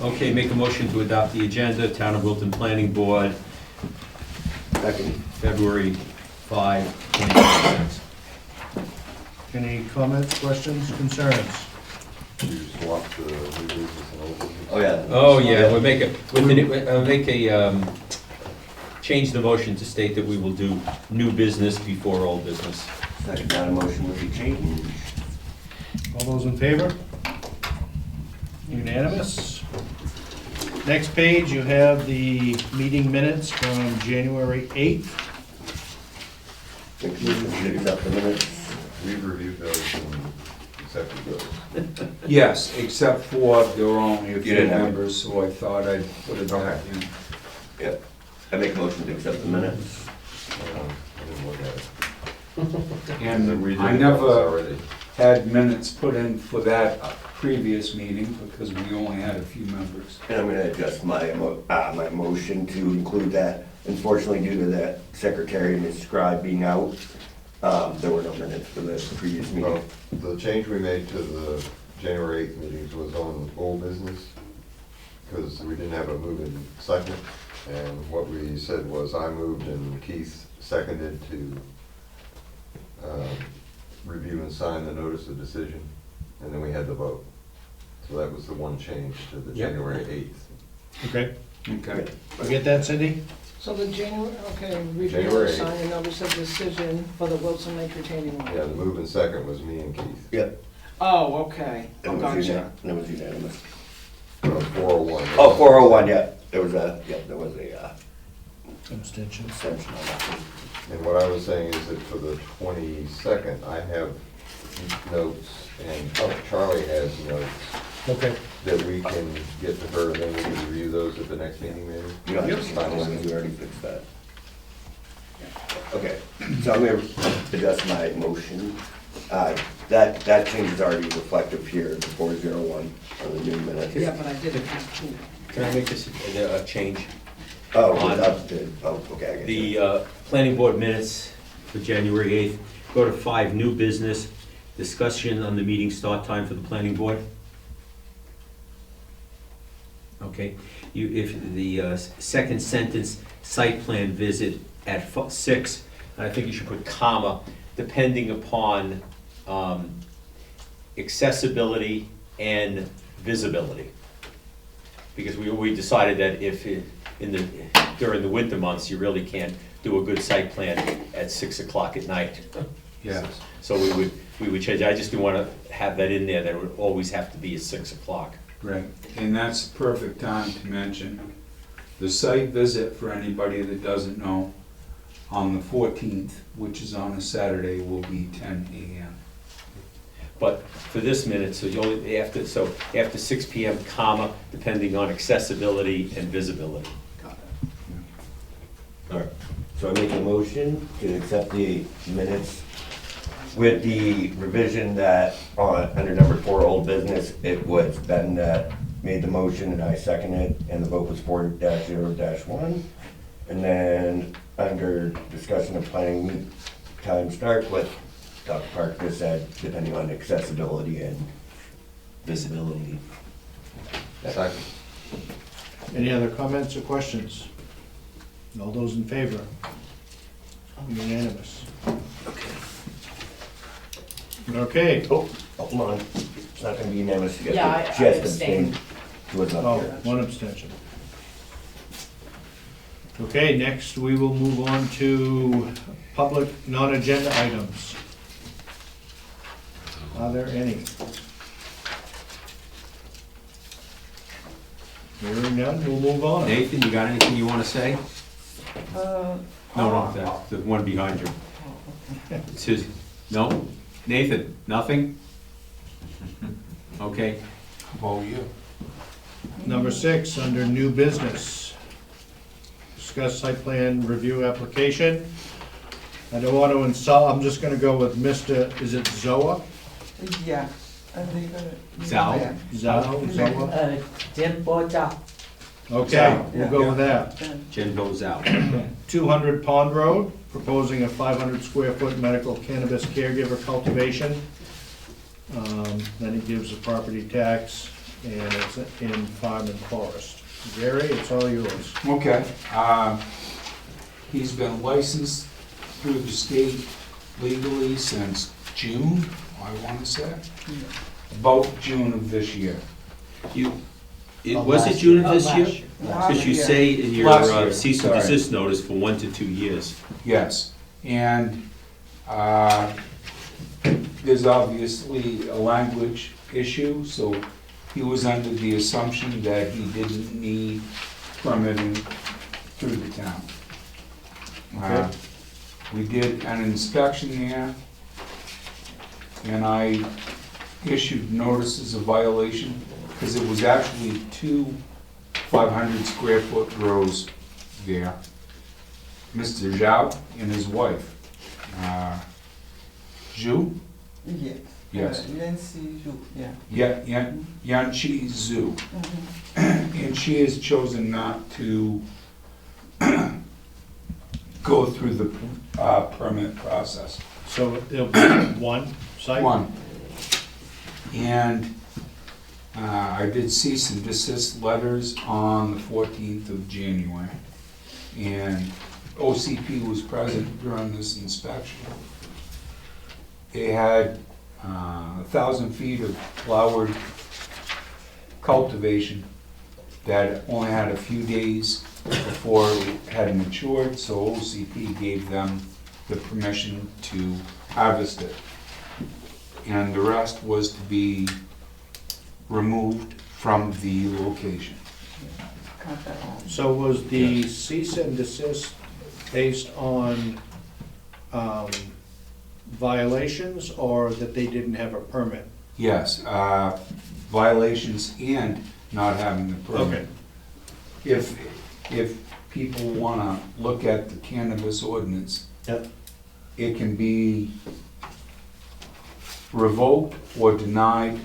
Okay, make a motion to adopt the agenda, Town of Wilton Planning Board, Second. February 5, 2026. Any comments, questions, concerns? You swap the new business and old business? Oh, yeah. Oh, yeah, change the motion to state that we will do new business before old business. Second that motion with the change. All those in favor? Unanimous. Next page, you have the meeting minutes from January 8th. Make a motion to accept the minutes. We've reviewed those and accepted those. Yes, except for there were only a You few didn't have it. members, so I thought I'd put it back in. Yep. I make a motion to accept the minutes. I didn't look at it. And We did I those never already. had minutes put in for that previous meeting because we only had a few members. And I'm gonna adjust my, my motion to include that. Unfortunately, due to that secretary and his scribe being out, there were no minutes for the previous Well, meeting. the change we made to the January 8th meetings was on old business, because we didn't have a move in second. And what we said was I moved and Keith seconded to review and sign the notice of decision, and then we had the vote. So that was the one change to the Yep. January 8th. Okay. Okay. You get that, Cindy? So the January, okay, review January and sign a notice of decision for the Wilson Lake retaining wall. Yeah, the move in second was me and Keith. Yep. Oh, okay, It oh, was gotcha. it was unanimous. 401. Oh, 401, yeah. There was a, Abstention. abstention on that one. And what I was saying is that for the 22nd, I have notes, and Charlie has notes, Okay. that we can get to her, and then we can review those at the next meeting, maybe? You don't have to sign one, because we already fixed that. Okay, so I'm gonna adjust my motion. That change is already reflective here, the 401 on the new minutes. Yeah, but I did it. Can I make this a change? Oh, On without the, oh, okay, I get you. The planning board minutes for January 8th, go to 5, new business, discussion on the meeting start time for the planning board. Okay, if the second sentence, site plan visit at 6, and I think you should put comma, depending upon accessibility and visibility. Because we decided that if during the winter months, you really can't do a good site plan at 6 o'clock at night. Yes. So we would change, I just didn't want to have that in there, that it would always have to be at 6 o'clock. Right, and that's the perfect time to mention the site visit, for anybody that doesn't know, on the 14th, which is on a Saturday, will be 10 a.m. But for this minute, so you only, after 6 p.m., comma, depending on accessibility and visibility. Got it. All right, so I make a motion to accept the minutes with the revision that under number 4, old business, it was Ben that made the motion and I seconded, and the vote was 4-0-1. And then under discussion of planning time start with Dr. Park just said, depending on accessibility and visibility. Second. Any other comments or questions? All those in favor? Unanimous. Okay. Oh, hold on, it's not gonna be unanimous. You Yeah, got I to just abstained. abstain. She was not Oh, here. one abstention. Okay, next we will move on to public non-agenda items. Are there any? Hearing none, we'll move on. Nathan, you got anything you want to say? No, that's the one behind you. It's his, no? Nathan, nothing? Okay. Oh, you. Number 6, under new business. Discuss site plan review application. I don't want to insult, I'm just gonna go with Mr., is it Zoa? Yeah. Are they gonna? Zhao? Zoa? Jim Boja. Okay, we'll go with that. Jen goes out. 200 Pond Road, proposing a 500 square foot medical cannabis caregiver cultivation. Then it gives a property tax and it's in Farm and Forest. Gary, it's all yours. Okay, he's been licensed through the state legally since June, I wanna say. About June of this year. Was it June of this last year? year. Because you say in your Last year, cease and sorry. desist notice for 1 to 2 years. Yes, and there's obviously a language issue, so he was under the assumption that he didn't need permitting through the town. Okay. We did an inspection there, and I issued notices of violation, because it was actually 2 500 square foot grows there. Mr. Zhao and his wife, Zhu? Yes. Yes. Nancy Zhu, yeah. Yanqi Zhu. And she has chosen not to go through the permit process. So it'll be one site? One. And I did cease and desist letters on the 14th of January. And OCP was present during this inspection. They had 1,000 feet of flowered cultivation that only had a few days before it had matured, so OCP gave them the permission to harvest it. And the rest was to be removed from the location. Cut that off. So was the cease and desist based on violations or that they didn't have a permit? Yes, violations and not having the permit. Okay. If people wanna look at the cannabis ordinance, Yep. it can be revoked or denied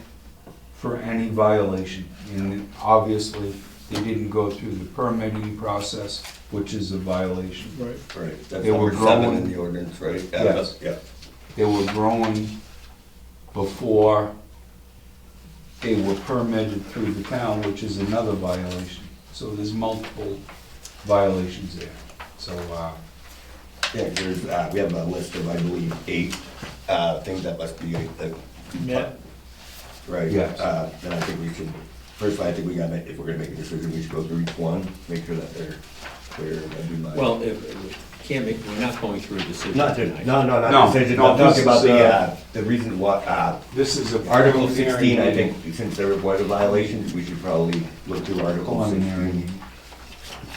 for any violation. And obviously, they didn't go through the permitting process, which is a violation. Right. Right, that's They were number 7 growing- in the ordinance, right? Yes. Yeah. They were growing before they were permitted through the town, which is another violation. So there's multiple violations there. So, Yeah, there's, we have a list of, I believe, 8 things that must be, Yeah. right? Yes. Then I think we should, first, I think we gotta, if we're gonna make a decision, we should go through each one, make sure that they're clear. That'd be my- Well, can't make, we're not going through a decision Not, tonight. no, No, not decision, no, I'm talking this about is, the reason what, this is a Article preliminary 16, I meeting. think, since there was a violation, we should probably look through Article Preliminary 16. meeting.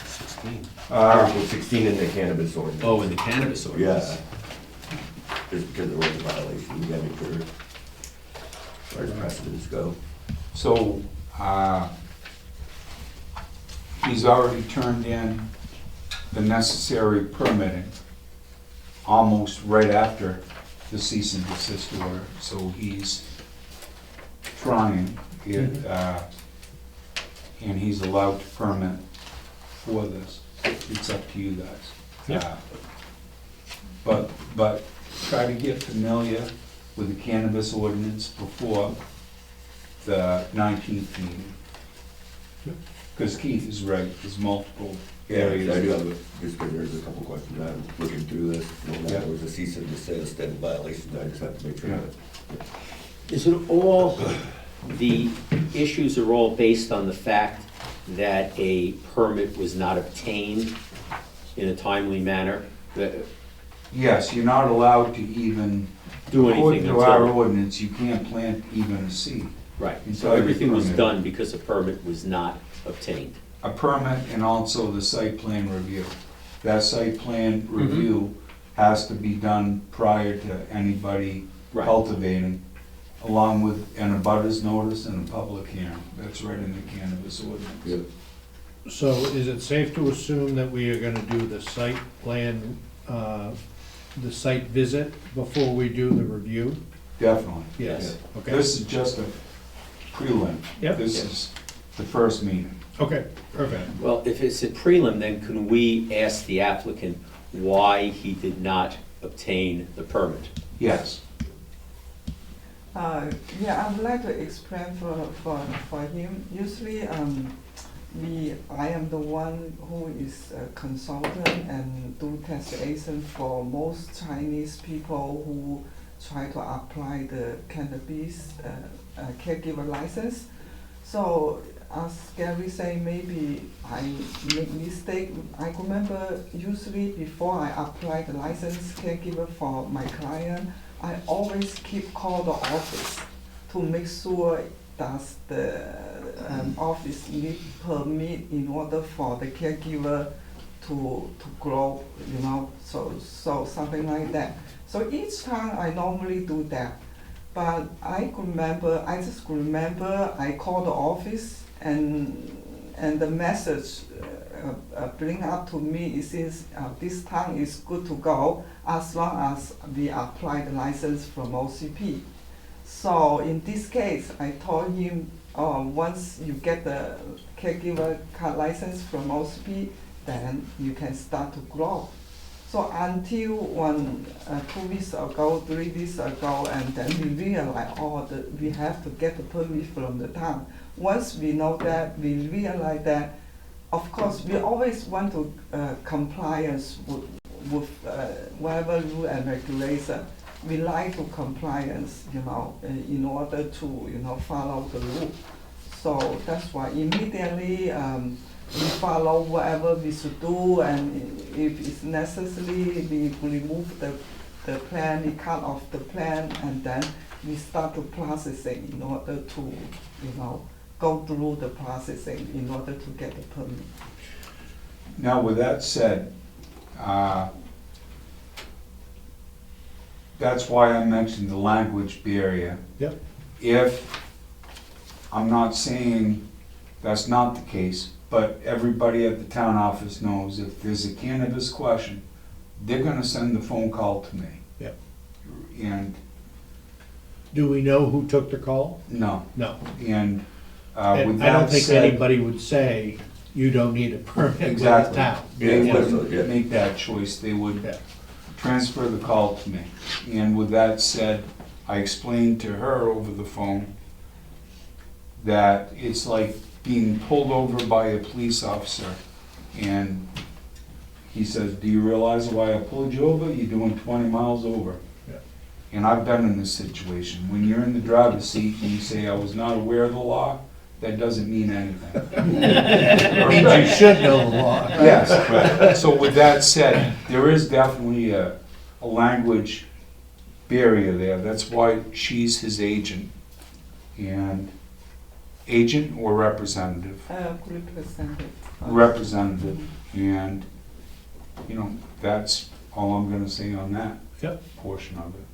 16. Article 16 in the cannabis ordinance. Oh, in the cannabis ordinance. Yeah. Just because there was a violation, we gotta make sure, as far as precedents go. So, he's already turned in the necessary permitting almost right after the cease and desist order, so he's trying it, and he's allowed to permit for this. It's up to you guys. Yeah. But try to get familiar with the cannabis ordinance before the 19th meeting. Because Keith is right, there's multiple areas. I do have, just because there's a couple questions, I'm looking through this, and Yeah. there was a cease and desist and violations, I just have to make sure Yeah. that. Is it all, the issues are all based on the fact that a permit was not obtained in a timely manner? That- Yes, you're not allowed to even, Do according anything to our until, ordinance, you can't plant even a seed. right, so until everything was permit. done because a permit was not obtained. A permit and also the site plan review. That site plan review has to be done prior to anybody Right. cultivating, along with an abutters notice and a public hearing. That's right in the cannabis ordinance. So is it safe to assume that we are gonna do the site plan, the site visit before we do the review? Definitely. Yes. Okay, This is just a prelim. Yep. This is the first meeting. okay, perfect. Well, if it's a prelim, then can we ask the applicant why he did not obtain the permit? Yes. Yeah, I would like to explain for him. Usually, I am the one who is a consultant and do taxation for most Chinese people who try to apply the cannabis caregiver license. So as Gary say, maybe I make mistake. I remember usually before I apply the license caregiver for my client, I always keep call the office to make sure that the office need permit in order for the caregiver to grow, you know, so something like that. So each time I normally do that, but I just remember I call the office and the message bring up to me, it says this time is good to go as long as we apply the license from OCP. So in this case, I told him, once you get the caregiver card license from OCP, then you can start to grow. So until 2 weeks ago, 3 weeks ago, and then we realized, we have to get the permit from the town. Once we know that, we realize that, of course, we always want to compliance with whatever rule and regulation. We like to compliance, you know, in order to, you know, follow the rule. So that's why immediately we follow whatever we should do, and if it's necessary, we remove the plan, we cut off the plan, and then we start the processing in order to, you know, go through the processing in order to get the permit. Now, with that said, that's why I mentioned the language barrier. Yep. If, I'm not saying that's not the case, but everybody at the town office knows if there's a cannabis question, they're gonna send the phone call to me. Yep. And, Do we know who took the call? no, No. and And with I don't that think said, anybody would say, you don't need a permit with the Exactly. town. they Yeah. wouldn't make that choice, they would Yeah. transfer the call to me. And with that said, I explained to her over the phone that it's like being pulled over by a police officer, and he says, do you realize why I pulled you over? You're doing 20 miles over. Yeah. And I've been in this situation. When you're in the driver's seat and you say, I was not aware of the law, that doesn't mean anything. It means you should know the law. Yes, right. So with that said, there is definitely a language barrier there. That's why she's his agent. And agent or representative? Representative. Representative. And, you know, that's all I'm gonna say on that Yep. portion of it.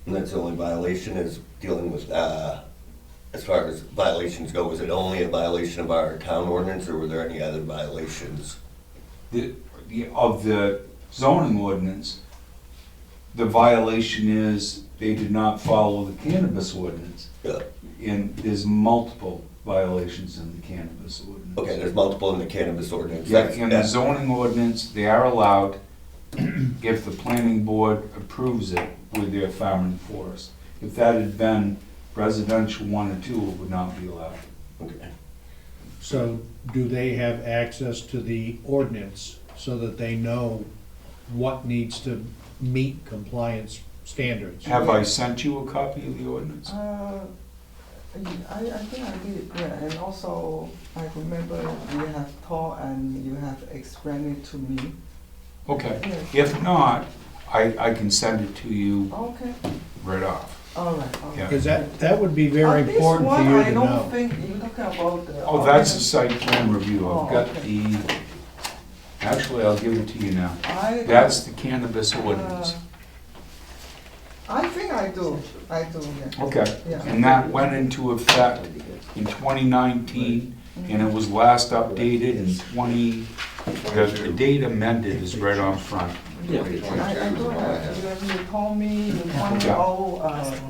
And that's the only violation is dealing with, as far as violations go, was it only a violation of our town ordinance, or were there any other violations? Of the zoning ordinance, the violation is they did not follow the cannabis ordinance. Yeah. And there's multiple violations in the cannabis ordinance. Okay, there's multiple in the cannabis ordinance. Yeah, That's- in the zoning ordinance, they are allowed, if the planning board approves it with their farm and forest. If that had been residential 1 or 2, it would not be allowed. Okay. So do they have access to the ordinance so that they know what needs to meet compliance standards? Have I sent you a copy of the ordinance? I think I did, yeah, and also I remember you have taught and you have explained it to me. Okay, Yeah. if not, I can send it to you Okay, right off. all right, okay. Yeah. Because that would be very important for you This one, to I know. don't think you're talking about the. Oh, that's a site plan review, I've Oh, got okay. the, actually, I'll give it to you now. I- That's the cannabis ordinance. I think I do, yeah. Okay, Yeah. and that went into effect in 2019, and it was last updated in the date amended is right on front. I do have, you told me, Yeah.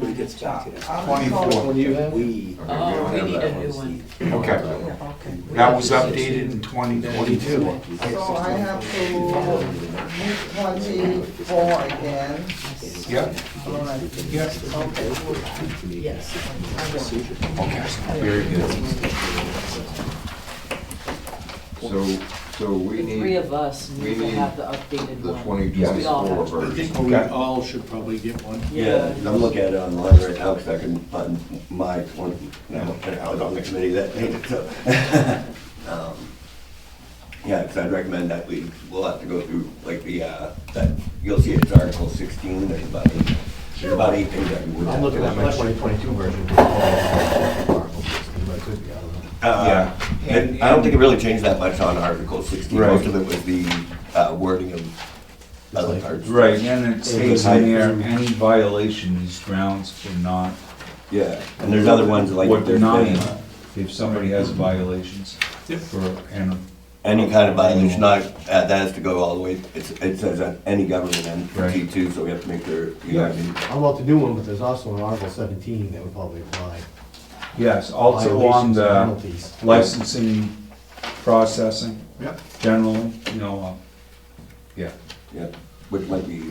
When it gets back to that. 24. We. Oh, we need a new one. Okay, Yeah, okay. that was updated in 2022. So I have to move 24 again, Yeah, All right. yeah. Okay. Yes. Okay, very good. So we The three need of us we need to need have the updated the one. 2024 I version. think we all should probably get one. Yeah, I'm looking at it online right now, because I can, on my one, I was on the committee that made it, so. Yeah, because I'd recommend that we'll have to go through, like, that, you'll see it's Article 16, there's about eight things that we would have. I'm looking at my 2022 version. But it could be, I don't know. Yeah. And I don't think it really changed that much on Article 16. Right. Most of it was the wording of other parts. Right, and it states in there, any violation is grounds for not, Yeah, and there's other ones like what there's denying, been if somebody has violations. Yep. For, and, any kind of violation, not, that has to go all the way, it says that any government entity Right. too, so we have to make sure, you know what I mean? I'm about to do one, but there's also an Article 17 that would probably apply. yes, also on Violations and the penalties. licensing, processing, Yep. generally, you know, yeah. Yeah, which might be,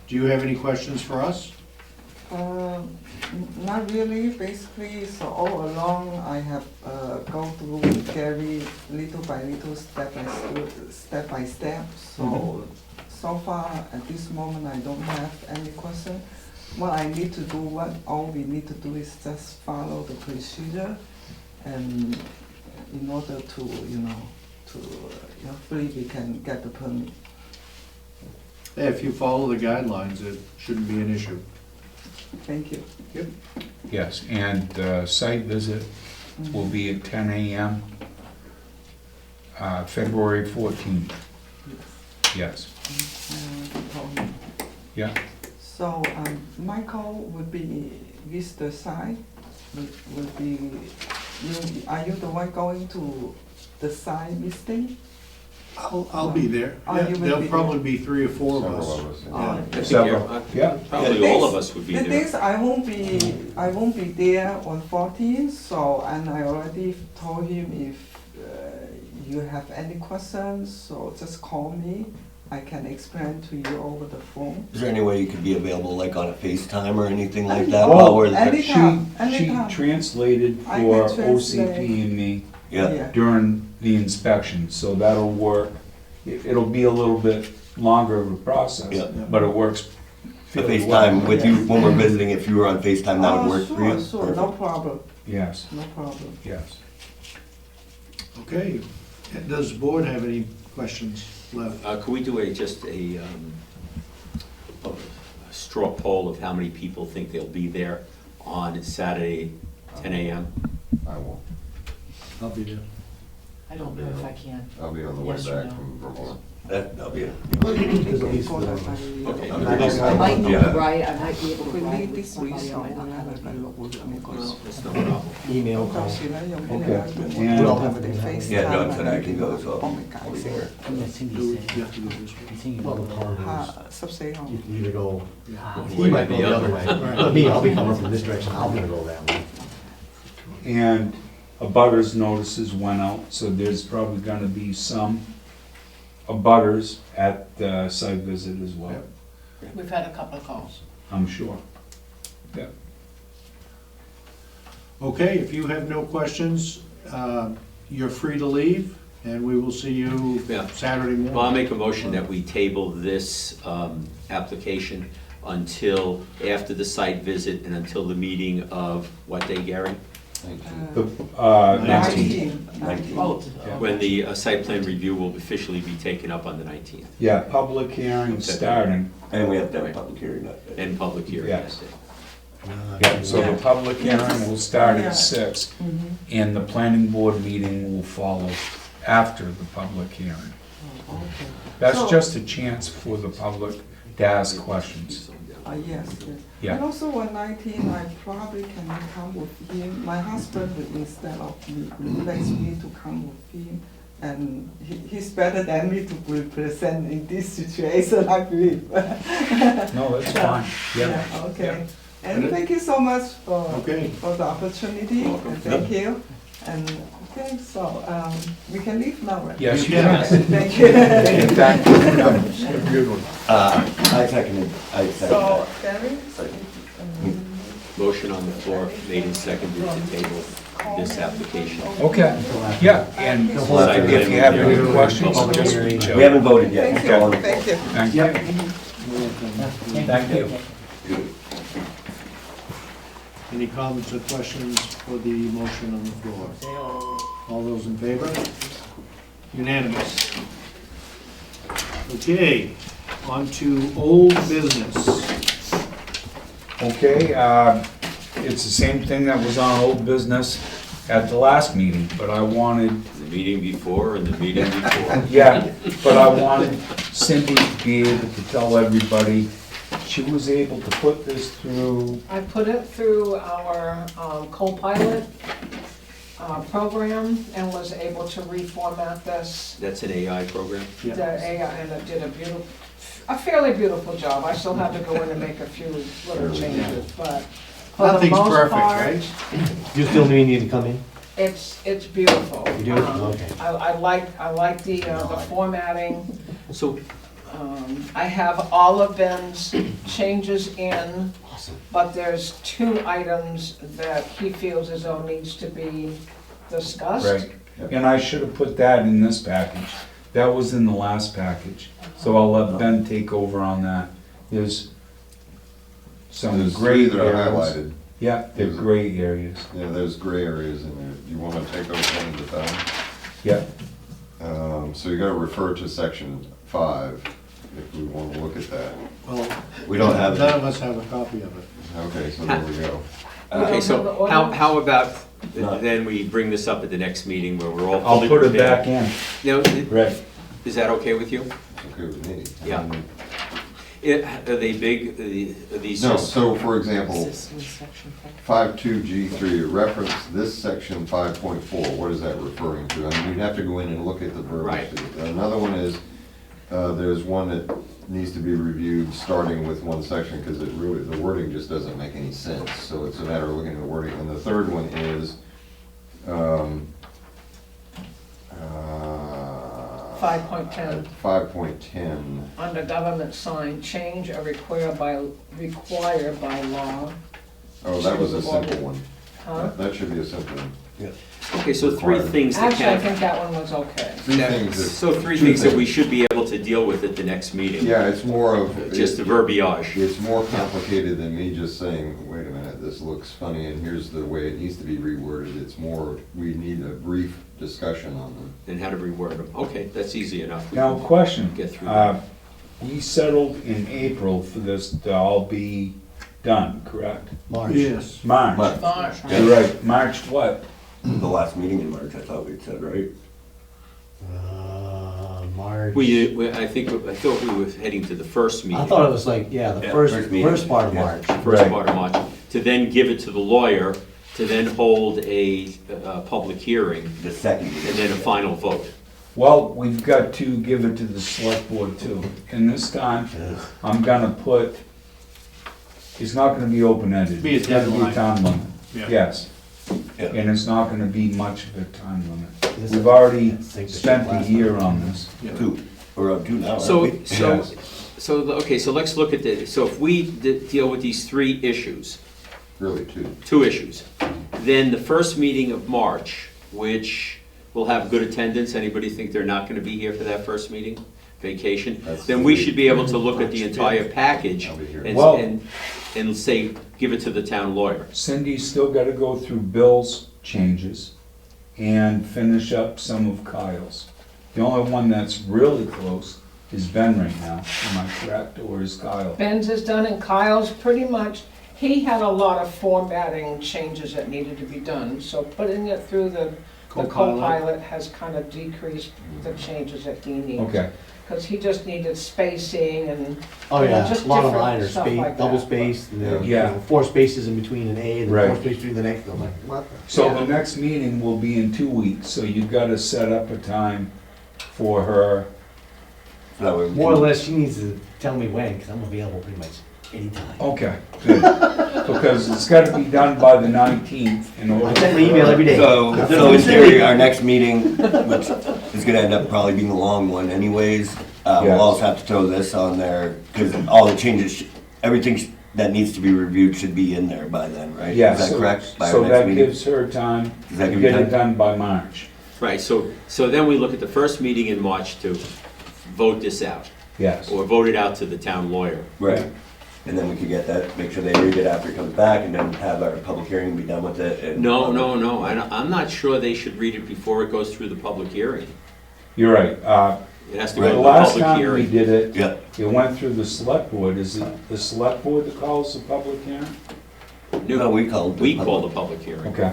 Do you have any questions for us? Not really, basically, so all along I have go through Gary little by little, step by step. So far, at this moment, I don't have any question. What I need to do, all we need to do is just follow the procedure, and in order to, hopefully we can get the permit. If you follow the guidelines, it shouldn't be an issue. Thank you. Yes, and site visit will be at 10 a.m., February 14th. Yes, yeah. So, Michael would be with the site, would be, are you the one going to the site visiting? I'll be there. Oh, Yeah, you will there'll be probably be 3 or 4 of Several us. of us, yeah. Oh, I think Several. Yeah. probably all of us would be The there. things, I won't be there on 14th, so, and I already told him if you have any questions, so just call me. I can explain to you over the phone. is there any way you could be available, like on a FaceTime or anything like that Oh, while we're there? anytime, She anytime. translated I for can translate. OCP and me Yeah, during the inspection, so that'll work. It'll be a little bit longer of a process, Yeah. but it works the fairly well. FaceTime with you, when we're visiting, if you were on FaceTime, that would work for you? Sure, no problem, Yes, no problem. yes. Okay. Does the board have any questions left? Could we do just a straw poll of how many people think they'll be there on Saturday, 10 a.m.? I won't. I'll be there. I don't know if I can. I'll be on the way Yes or back no? from Vermont. That'll be it. There's at least Before one. that, Okay. I might need to Yeah. write, I might be able If to we write leave with this week, somebody so I I might don't not have have a you. look with me. Well, that's no problem. Email. Okay. Yeah, John said I can go, so I'll be there. You have to go this way. Well, the problem Subsay is, you home. can either go, Yeah. he might go the other way. But me, I'll be coming from this direction, I'm gonna go that way. And abutters notices went out, so there's probably gonna be some abutters at the site visit as well, We've had a couple of calls. I'm sure. Yeah. Okay, if you have no questions, you're free to leave, and we will see you Yeah. Saturday morning. Well, I'll make a motion that we table this application until after the site visit and until the meeting of, what day, Gary? The, 19th. 19. Oh, When the site plan review will officially be taken up on the 19th, Yeah, public hearing starting, And we have to have a public hearing that day. and public hearing that Yes. day. yeah, so the public hearing will start Yeah. at 6, Mhm. and the planning board meeting will follow after the public hearing. Okay. That's So- just a chance for the public to ask questions. Yes. Yeah. And also on 19, I probably can come with him. My husband will, instead of me, request me to come with him. And he's better than me to represent in this situation, I believe. No, that's fine, yeah. Okay. And thank you so much Okay. for the opportunity. And thank you. And, okay, so, we can leave now, right? Yes, you Yeah. can. Thank you. In fact, Good one. I second So, that. Gary, Motion on the floor, made and seconded to table this application. okay, yeah, and if you have any questions, just reach out. We haven't voted yet. thank so- you, thank you. Thank you. Thank you. Any comments or questions for the motion on the floor? All those in favor? Unanimous. Okay, on to old business. Okay, it's the same thing that was on old business at the last meeting, but I wanted, The meeting before and the meeting before. yeah, but I wanted Cindy to be able to tell everybody she was able to put this through. I put it through our co-pilot program and was able to reformat this, That's an AI program? the AI, and it did a fairly beautiful job. I still have to go in and make a few little changes, but for the Nothing's most perfect, part, right? You still need to come in? it's beautiful. You do? Okay. I like the formatting. So, I have all of Ben's changes in, Awesome. but there's 2 items that he feels as though needs to be discussed. Right, and I should have put that in this package. That was in the last package, so I'll let Ben take over on that. There's some There's gray 3 that are areas. highlighted. Yeah, they're gray areas, Yeah, there's gray areas in there. You wanna take those one at a time? yeah. So you gotta refer to section 5, if we wanna look at that. Well, We don't have none it. of us have a copy of it. Okay, so there we go. okay, so have the order? how about, No. then we bring this up at the next meeting where we're all I'll fully put it prepared? back in. Now, Right. is that okay with you? It's okay with me. Yeah. Are they big, are these No, just? so for example, Is this in section 52G3, reference this section 5.4, what is that referring to? I mean, you'd have to go in and look at the verbiage. Right. Another one is, there's one that needs to be reviewed, starting with one section, because it really, the wording just doesn't make any sense, so it's a matter of looking at the wording. And the third one is, 5.10, 5.10. under government sign, change or required by law. Oh, that was a simple one. Huh? That should be a simple one. Okay, so 3 Required. things that Actually, I can, think that one was okay. Three things that- so 3 two things that we things. should be able to deal with at the next meeting. Yeah, it's more of. Just the verbiage. It's more complicated than me just saying, wait a minute, this looks funny and here's the way it needs to be reworded. It's more, we need a brief discussion on them. And how to reword them. Okay, that's easy enough. We Now, can question. Get through that. We settled in April for this to all be done, correct? March. Yes. March. March. You're right, March what? The last meeting in March, I thought we'd said, right? March. I thought we were heading to the first meeting. I thought it was like, yeah, the Yeah, first first meeting. first part of Yeah. March. First Right. part of March, to then give it to the lawyer, to then hold a public hearing, The second and meeting. then a final vote. Well, we've got to give it to the select board too. And this time, I'm gonna put, it's not gonna be open-ended. Be a It's gonna deadline. time limit, Yeah. yes. Yeah. And it's not gonna be much of a time limit. This We've is- already I think the spent last a year time. on this. Two, we're up 2 now, So, aren't we? okay, so let's look at the, so if we deal with these 3 issues, Really, two. 2 issues, then the first meeting of March, which will have good attendance, anybody think they're not gonna be here for that first meeting? Vacation? That's Then we should be able to look at the entire package I'll be here. Well- and say, give it to the town lawyer. Cindy's still gotta go through Bill's changes and finish up some of Kyle's. The only one that's really close is Ben right now, am I correct, or is Kyle? Ben's is done and Kyle's pretty much, he had a lot of formatting changes that needed to be done. So putting it through the Co-pilot. co-pilot has kind of decreased the changes that he needs. Okay, Because he just needed spacing and, Oh, you know, yeah, just a lot of different line or stuff space, like double that. spaced, and then, Yeah. 4 spaces in between an A, and then Right. 4 spaces between the next, I'm like, what? so Yeah. the next meeting will be in 2 weeks, so you gotta set up a time for her. That way we More or can- less, she needs to tell me when, because I'm available pretty much Anytime. Okay, good. Because it's gotta be done by the 19th in order. I send an email every day. So in theory, our next meeting, which is gonna end up probably being a long one anyways, Yes. we'll also have to throw this on there, because all the changes, everything that needs to be reviewed should be in there by then, right? Yeah, Is that so- correct? By our So next that meeting? gives her time Does that to give you get it time? done by March. Right, so then we look at the first meeting in March to vote this out, Yes. or vote it out to the town lawyer. Right, and then we could get that, make sure they read it after it comes back, and then have our public hearing and be done with it. And- No, I'm not sure they should read it before it goes through the public hearing. You're right. It has to Right. go The to the last public time we hearing. did it, Yeah, it went through the select board. Is it the select board that calls the public hearing? no, we called. We call the public hearing. Okay.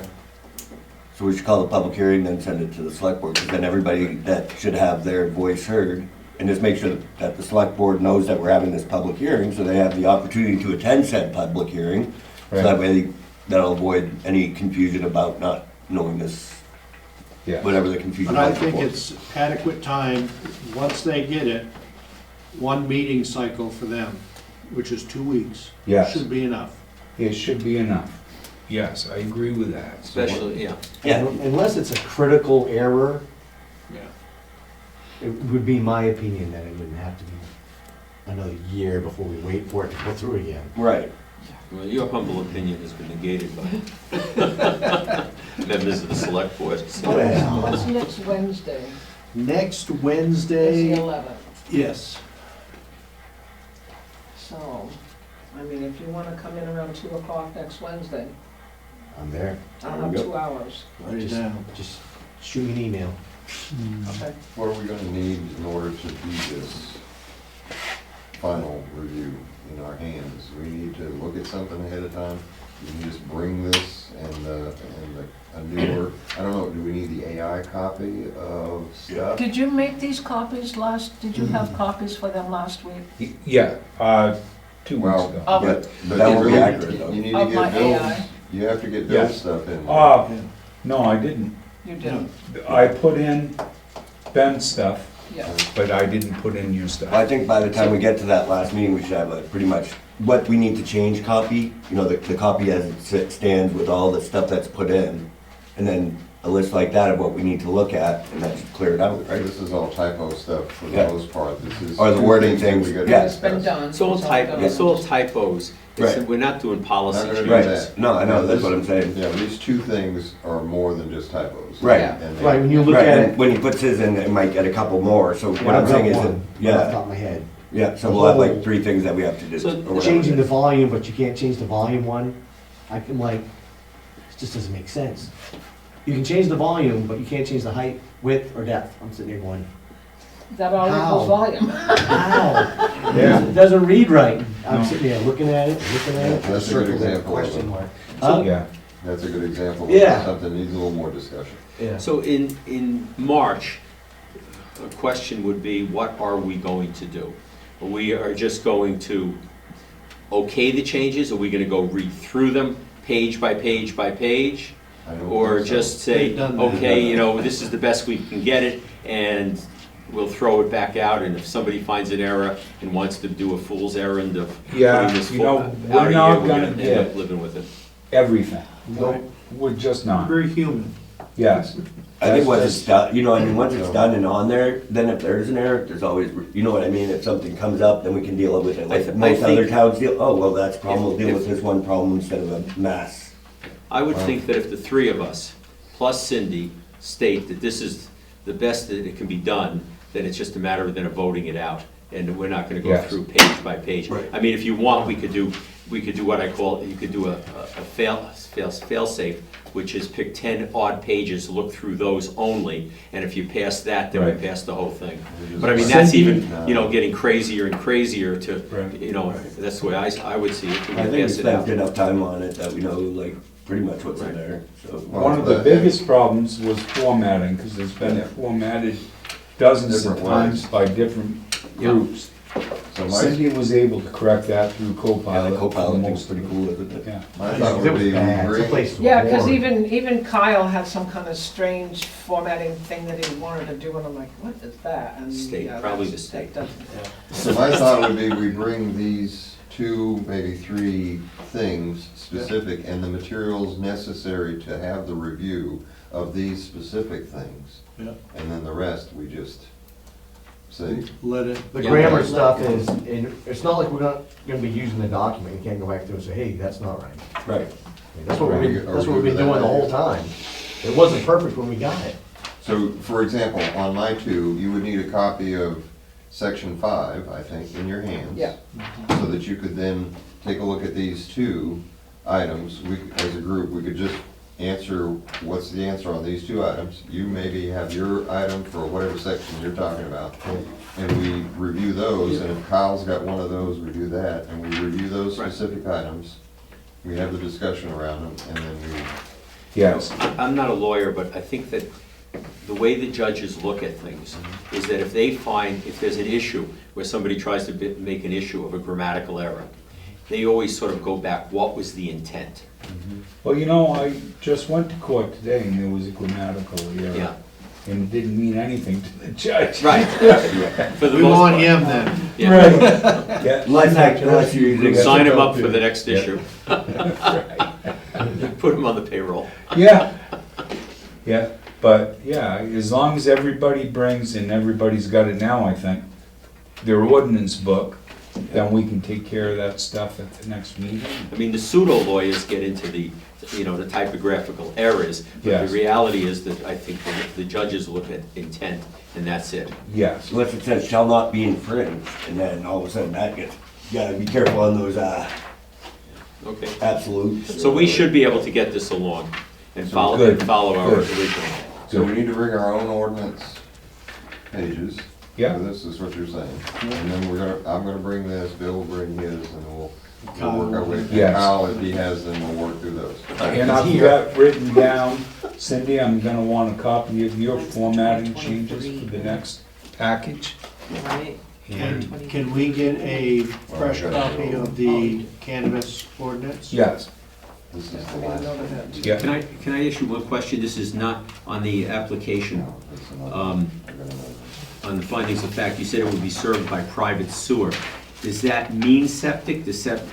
So we should call the public hearing, then send it to the select board, because then everybody that should have their voice heard, and just make sure that the select board knows that we're having this public hearing, so they have the opportunity to attend said public hearing. So Right. that way, that'll avoid any confusion about not knowing this, Yeah. whatever the confusion But I was think before. it's adequate time, once they get it, one meeting cycle for them, which is 2 weeks. Yes. Should be enough. It should be enough. Yes, I agree with that. Especially, yeah. Yeah. Unless it's a critical error, Yeah. it would be my opinion that it wouldn't have to be another year before we wait for it to go through again. Right. Well, your humble opinion has been negated by members of the select board. so- Well, What's next Wednesday? Next It's the Wednesday, 11th. yes. So, I mean, if you wanna come in around 2 o'clock next Wednesday, I'm there. I'll There have we go. 2 hours. Write it down. Just shoot me an email. Okay. What are we gonna need in order to do this final review in our hands? We need to look at something ahead of time? You can just bring this and a newer, I don't know, do we need the AI copy of stuff? Did you make these copies did you have copies for them last week? Yeah, 2 weeks Well, ago. Of- But But that you won't be really- accurate, though. You need to Of my get Bill's, AI. you have to get Yeah. Bill's stuff in. No, I didn't. You didn't? I put in Ben's stuff, Yeah. but I didn't put in your I stuff. think by the time we get to that last meeting, we should have a pretty much what we need to change copy, you know, the copy as it stands with all the stuff that's put in, and then a list like that of what we need to look at, and that's clear it out, right? This is all typo stuff for the Yeah. most part. This is. Or the two wording that things, we gotta yeah. It's been discuss. done. It's all done. it's all typos. It's- Right. We're not doing policy Not gonna changes. do Right, that. no, I know, that's what I'm saying. Yeah, these two things are more than just typos. Right. Yeah. And they- Right, when you look Right, at and it, when he puts his in, it might get a couple more, so what I'm I've saying got is that, one off the yeah, top of my head. yeah, so we'll have like 3 things that we have to do. So or whatever Changing it the is. volume, but you can't change the volume one, I can like, it just doesn't make sense. You can change the volume, but you can't change the height, width, or depth. I'm sitting there going, That all How? equals volume. how? Yeah. It doesn't read right. I'm No. sitting there looking at it, That's a good circle that example of question it. mark. Huh? Yeah. That's a good example of Yeah. something that needs a little more discussion. Yeah. So in March, a question would be, what are we going to do? We are just going to okay the changes? Are we gonna go read through them page by page by page? I don't Or think so. just say, They've done that. okay, you know, this is the best we can get it, and we'll throw it back out, and if somebody finds an error and wants to do a fool's errand of Yeah, putting this you know, out we're of not here, we're gonna gonna end get- up living with it. Everything. Right. We're just not. Very human. Yes. I think once That's it's done, you know, I mean, once it's done and on there, then if there's an error, there's always, you know what I mean? If something comes up, then we can deal with it. Like I most other think- towns deal, oh, well, that's a problem, we'll deal If- with this one problem instead of a mass. I would think that if the 3 of us, plus Cindy, state that this is the best that it can be done, then it's just a matter of then voting it out, and we're not gonna go Yes. through page by page. Right. I mean, if you want, we could do what I call, you could do a fail-safe, which is pick 10 odd pages, look through those only, and if you pass that, then we Right. pass the whole thing. But I mean, that's Cindy- even, you know, getting crazier and crazier to, Right. you know, that's the way I would see it, we I can think we pass it spent out. enough time on it that we know, like, pretty much what's in there, so. One of the biggest problems was formatting, because it's been formatted dozens of Different times ways. by different groups. So my, Cindy was able to correct that through Yeah, Copilot. the Copilot thing's most- pretty cool, isn't it? Yeah. my It thought would was be, bad. we Some bring, places were Yeah, because horrible. even Kyle had some kind of strange formatting thing that he wanted to do, and I'm like, what is that? And State, yeah, probably that's- the state. that doesn't- so my thought would be we bring these 2, maybe 3 things specific, and the materials necessary to have the review of these specific things. Yeah. And then the rest, we just say, Let it, The Yeah. grammar stuff is, and it's not like we're not gonna be using the document, you can't go back through and say, hey, that's not right. Right. I mean, That's what Are we've we- been, are that's we what we've been good with doing the that? whole time. It wasn't perfect when we got it. so, for example, on my 2, you would need a copy of section 5, I think, in your hands. Yeah. So that you could then take a look at these 2 items. We, as a group, we could just answer, what's the answer on these 2 items? You maybe have your item for whatever section you're talking about. And we review those, and if Kyle's got one of those, we do that, and we review those Right. specific items. We have the discussion around them, and then we, Yes, I'm not a lawyer, but I think that the way the judges look at things is that if they find, if there's an issue where somebody tries to make an issue of a grammatical error, they always sort of go back, what was the intent? well, you know, I just went to court today and there was a grammatical error. Yeah. And it didn't mean anything to the judge. Right. For the we most want part. him then. Yeah. Right. Yeah. Unless you're using. a- Sign him up for the next Yeah. issue. Put him on the payroll. Yeah, yeah, but yeah, as long as everybody brings, and everybody's got it now, I think, their ordinance book, then we can take care of that stuff at the next meeting. I mean, the pseudo lawyers get into the, you know, the typographical errors, but Yes. the reality is that I think the judges look at intent, and that's it. Yes, Unless it says shall not be infringed, and then all of a sudden that gets, you gotta be careful on those, Okay. absolutes. So we should be able to get this along and follow Good. our Good. original. so we need to bring our own ordinance pages. Yeah. So this is what you're saying. And then I'm gonna bring this, Bill will bring his, and we'll work our way. Yes. Kyle, if he has them, we'll work through those. and I've got written down, Cindy, I'm gonna want a copy of your formatting changes for the next package. Right? Can we get a fresh copy of the cannabis ordinance? Yes, This is the I last. didn't know that. yeah. Can I ask you one question? This is not on the application. On the findings of fact, you said it would be served by private sewer. Does that mean septic,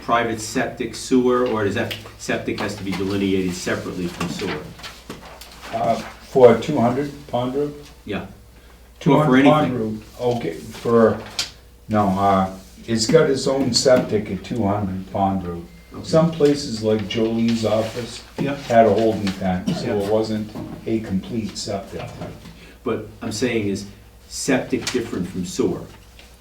private septic sewer, or does that septic has to be delineated separately from sewer? For 200 Pond Road? Yeah. Two Or for on Pond anything. Road. Okay, for, no, it's got its own septic at 200 Pond Road. Some places like Jolie's office Yeah. had a holding tank, so Yeah. it wasn't a complete septic. But I'm saying is septic different from sewer?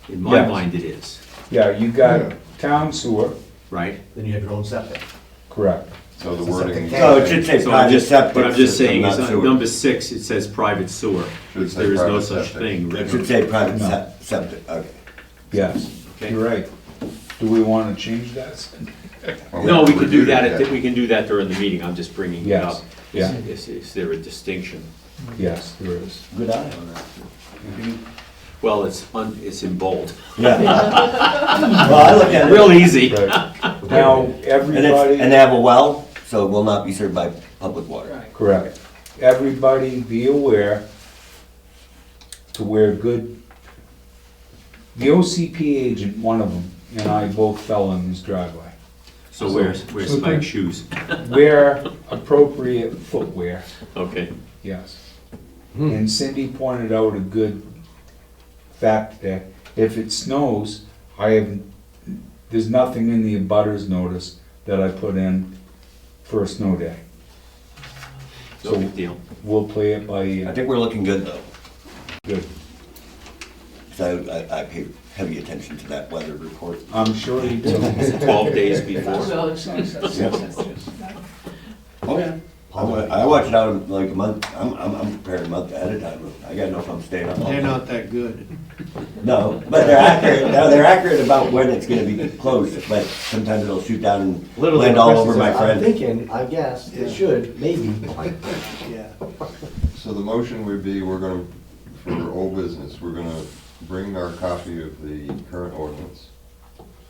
In my Yes. mind, it is, Yeah, you got town sewer, right? Then you have your own septic. correct. So the It's a wording. septic No, it should say So I'm private just, septic. but I'm just system, saying, not is sewer. on number 6, it says private sewer, Should which say there is no private such septic. thing. It should say private No. septic, okay. Yes, Okay. you're right. Do we want to change that? No, we can do Review that, we can do that during the meeting, I'm just bringing it Yes, up. yeah. Is there a distinction? Yes, there is. Good eye on that. Well, it's in bold. Yeah. Well, I looked at it. Real easy. Now, And everybody. they have a well, so it will not be served by public water. Right. Correct. Everybody be aware to wear good, the OCP agent, one of them, and I both fell in this driveway. So where's spike shoes? Wear appropriate footwear, Okay, yes. And Cindy pointed out a good fact that if it snows, there's nothing in the abutters notice that I put in for a snow day. no big deal. We'll play it by I ear. think we're looking good though, Good. so I pay heavy attention to that weather report. I'm sure you do. 12 days before. So it's- Oh, yeah. I watch it out in like a month, I'm prepared a month ahead of time, I gotta know if I'm staying up all They're night. not that good. No, but they're accurate, no, they're accurate about when it's gonna be closed, but sometimes it'll shoot down and Literally, land the all question over my is, I'm friend. thinking, I guess, it should, maybe. Yeah. So the motion would be, we're gonna, for old business, we're gonna bring our copy of the current ordinance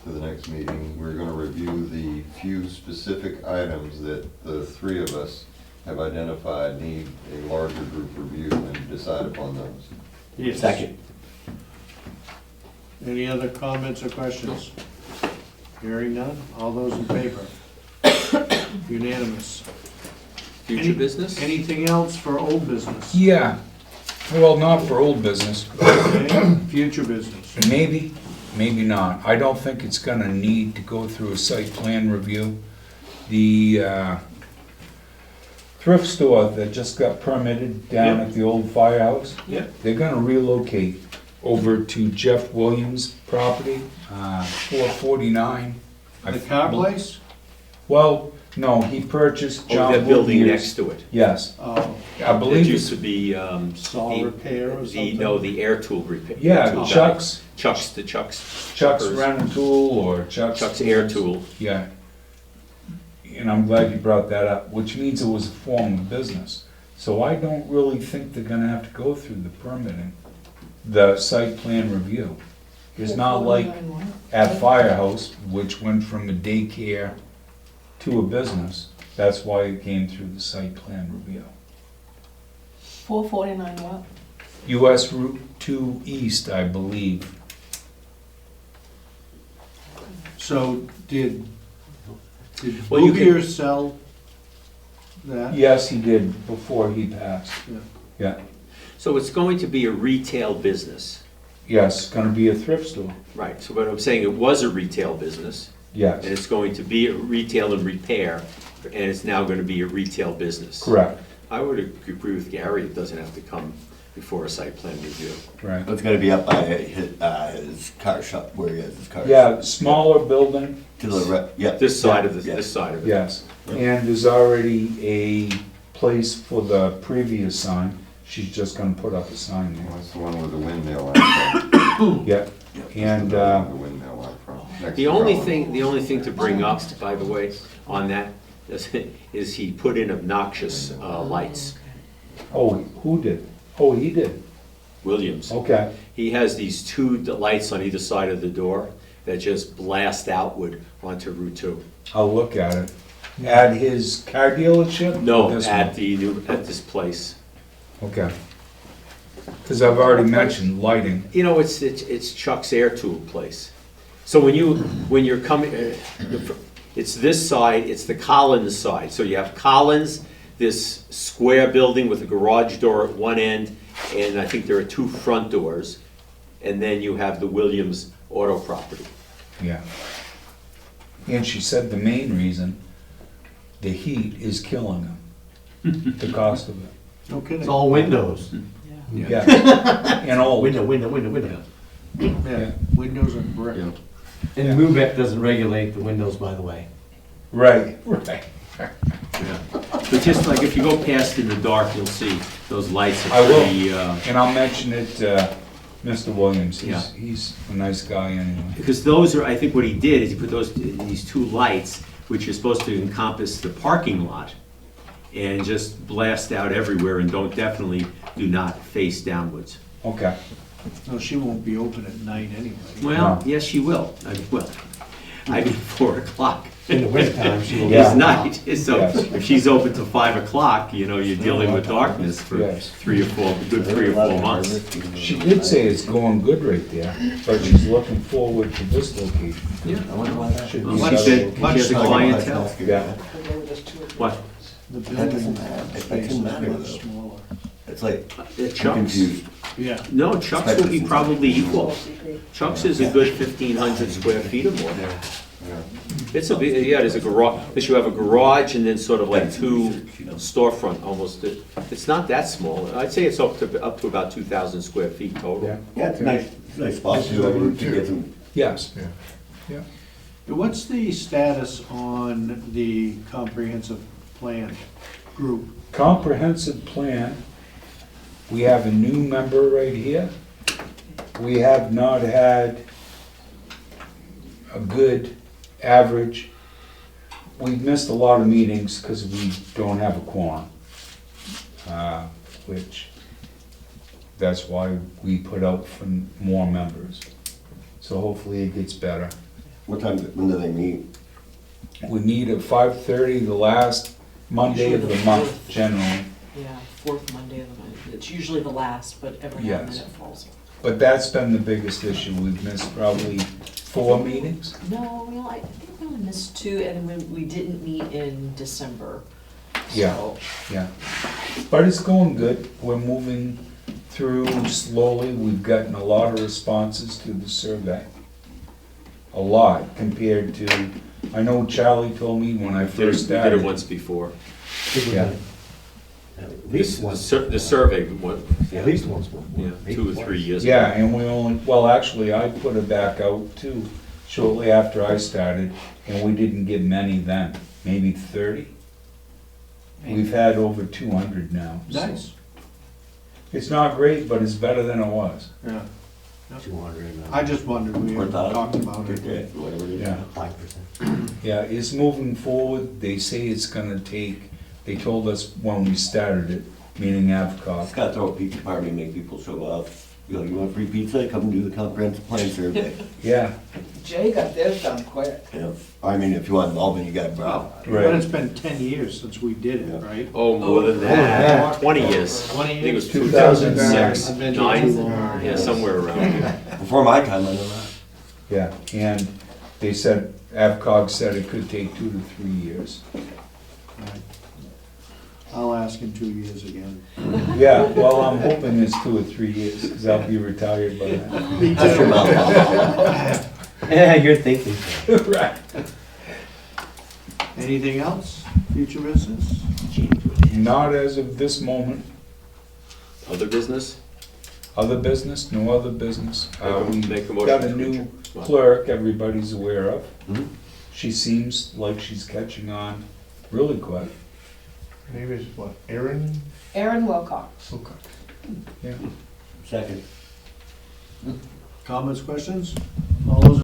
to the next meeting. We're gonna review the few specific items that the 3 of us have identified need a larger group review and decide upon those. Yes. Second. Any other comments or questions? Hearing none, all those in favor? Unanimous. Future Any- business? Anything else for old business? Yeah, well, not for old business. Okay, future business. Maybe, maybe not. I don't think it's gonna need to go through a site plan review. The thrift store that just got permitted down Yep. at the old firehouse, Yep. they're gonna relocate over to Jeff Williams' property, 449. The car place? Well, no, he purchased Oh, John that building Bouvier's- next to it. Yes, Oh, I It believe used it's, to be, saw repair or something? no, the air tool repair. yeah, tool guy. Chuck's Chuck's Rent and Tool or Chuck's. Chuck's air tool. Yeah. And I'm glad you brought that up, which means it was a form of business. So I don't really think they're gonna have to go through the permitting, the site plan review. It's not like at Firehouse, which went from a daycare to a business. That's why it came through the site plan review. 449 what? US Route 2 East, I believe. So did Well, you Bouvier sell that? Yes, he did, before he passed. Yeah. Yeah, So it's going to be a retail business. yes, gonna be a thrift store, Right, so what I'm saying, it was a retail business, yes, and it's going to be a retail and repair, and it's now gonna be a retail business. correct, I would agree with Gary, it doesn't have to come before a site plan review. right. It's gonna be up by his car shop, where he has his car. Yeah, shop. smaller building, To the, yeah. This side of Yeah. this side of it. yes. And there's already a place for the previous sign. She's just gonna put up a sign there. That's the one with the windmill out front. Yeah, and, The windmill out front. next The to only Garland. thing to bring up, by the way, on that, is he put in obnoxious lights. oh, who did? Oh, he did, Williams. okay. He has these two lights on either side of the door that just blast outward onto Route 2. I'll look at it. At his car dealership? No, This at one? at this place. Okay. Because I've already mentioned lighting. You know, it's Chuck's air tool place. So when you're coming, it's this side, it's the Collins side. So you have Collins, this square building with a garage door at one end, and I think there are two front doors. And then you have the Williams auto property. Yeah. And she said the main reason, the heat is killing them, the cost of it. No kidding. It's all windows. Yeah. And old. Window. Yeah, windows and brick. Yeah. And MUBEC doesn't regulate the windows, by the way. Right. But just like if you go past in the dark, you'll see those lights I are will. pretty, And I'll mention it to Mr. Williams. Yeah. He's a nice guy anyway. because those are, I think what he did is he put these two lights, which are supposed to encompass the parking lot, and just blast out everywhere and definitely do not face downwards. Okay. No, she won't be open at night anyway. Well, No. yes, she will. I mean, 4 o'clock. In the wintertime, she will. Yeah. It's night, so Yes. if she's open till 5 o'clock, you know, you're dealing with darkness for Yes. 3 or 4 months. She did say it's going good right there, but she's looking forward to this location. Yeah. I wonder why that Should Well, be she better said location. she has a Much clientele. Yeah. What? The That building doesn't matter. It space doesn't is matter, much though. smaller. It's like, At I'm Chuck's? confused. Yeah. No, Chuck's will be probably equal. Chuck's is a good 1,500 square feet or more. It's a big, yeah, there's a garage, because you have a garage and then sort of like two storefront almost. It's not that small. I'd say it's up to about 2,000 square feet total. Yeah. Yeah, it's a nice spot to get some. Yes. What's the status on the comprehensive plan group? Comprehensive plan, we have a new member right here. We have not had a good average. We've missed a lot of meetings because we don't have a quorum. Which, that's why we put out for more members. So hopefully it gets better. What time, when do they meet? We meet at 5:30, the last Monday of the month generally. Yeah, fourth Monday of the month. It's usually the last, but every now and then Yes. it falls. But that's been the biggest issue. We've missed probably 4 meetings. No, well, I think we only missed 2, and we didn't meet in December. Yeah. So, Yeah. But it's going good. We're moving through slowly. We've gotten a lot of responses to the survey. A lot compared to, I know Charlie told me when I We first did it started. once before. Yeah. At least once. The survey, what, At least once more. yeah, Maybe 2 or twice. 3 years ago. Yeah, and we only, well, actually, I put it back out too, shortly after I started, and we didn't get many then, maybe 30. We've had over 200 now. so Nice. It's not great, but it's better than it was. Yeah. 200. I just wondered, we Or thousand. talked about it. Okay, whatever it is. Yeah. 5%. Yeah, it's moving forward. They say it's gonna take, they told us when we started it, meaning Just AvCog. gotta throw a pizza party and make people show up. You know, you want free pizza, come do the comprehensive plan survey. Yeah, Jay got theirs done quick. Yeah. I mean, if you want involvement, you got Brown. But right. it's been 10 years since we did it, Yeah. right? Oh, more than yeah. that, 20 years. 20 I think it was years? 2006, I've been here 9, too long. yeah, somewhere around here. Before my time, I know that. Yeah, and they said, AvCog said it could take 2 to 3 years. Right. I'll ask in 2 years again. Yeah, well, I'm hoping it's 2 or 3 years, because I'll be retired by then. That's your mouth. Yeah, you're thinking. Right. Anything else? Future business? Not as of this moment. Other business? Other business, no other business. We Make a motion got a to new adjourn. clerk everybody's aware of. Hmm? She seems like she's catching on really quick. Her name is what, Erin? Aaron Wilcox. Yeah. Second. Comments, questions? All those